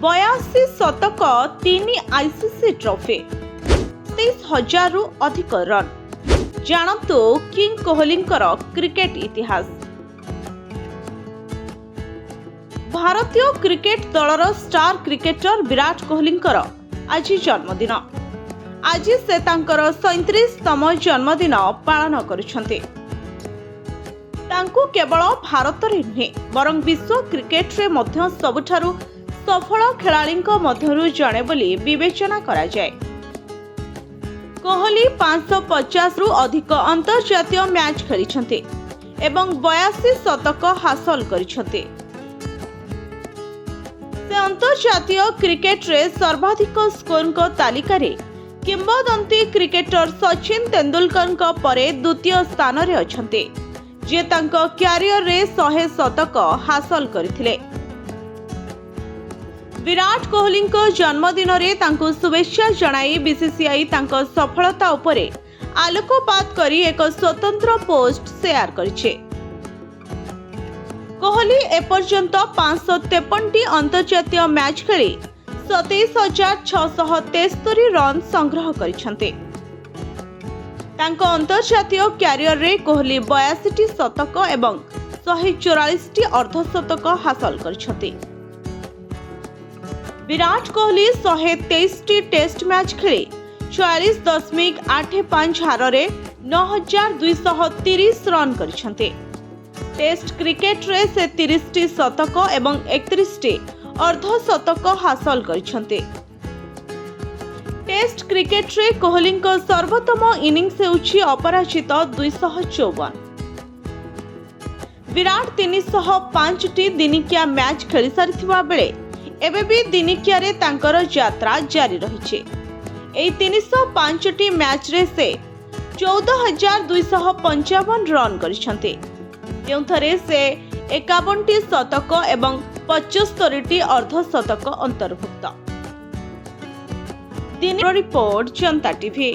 82 शतक 3 ICC trophy 23,000 रु अधिक रन। जानतु किंग कोहलींकर क्रिकेट इतिहास। भारतीय क्रिकेट दलर स्टार क्रिकेटर विराट कोहलींकर आज जन्मदिन। आज से तांकर 37तम जन्मदिन पालन करुछन्ते। तांकु केवल भारत रे नुहे बरं विश्व क्रिकेट रे मध्य सबुठारु सफल खेलाड़ींक मध्यरु जणे बोली विवेचना करा जाय। कोहली 550 रु अधिक अंतर्जातीय मैच खेलिछन्ते एवं 82 शतक हासिल करिछन्ते। से अंतर्जातीय क्रिकेट रे सर्वाधिक स्कोर को तालिका रे किंवदंती क्रिकेटर सचिन तेंदुलकर परे द्वितीय स्थान रे अछन्ते, जे तांको क्यारियर रे 100 शतक हासिल करथिले। विराट कोहली को जन्मदिन रे तांको शुभेच्छा जणाई बीसीसीआई तांको सफलता उपरे आलोकपात करी एक स्वतंत्र पोस्ट शेयर करिछे। कोहली एपर्यंत 553 अंतर्जातीय मैच खेली 27,673 रन संग्रह करिछन्ते। तांको अंतर्जातीय क्यारियर रे कोहली 82 शतक एवं 144 अर्धशतक हासिल करिछन्ते। विराट कोहली 123 टेस्ट मैच खेली 44.85 हार रे 9,230 रन करिछन्ते। टेस्ट क्रिकेट रे से 30 शतक एवं 31 अर्धशतक हासिल करिछन्ते। टेस्ट क्रिकेट रे कोहली को सर्वोत्तम इनिंग्स हेउछि अपराजित 254। विराट 305 दिनिकिया मैच खेली सारिथिबा बेले एबे भी दिनिकिया रे तांकर यात्रा जारी रहिछे। एई 305 मैच रे से 14,255 रन करिछन्ते, जोंथरे से 51 शतक एवं 75 अर्धशतक अंतर्भुक्त। दिन रिपोर्ट जनता टीवी।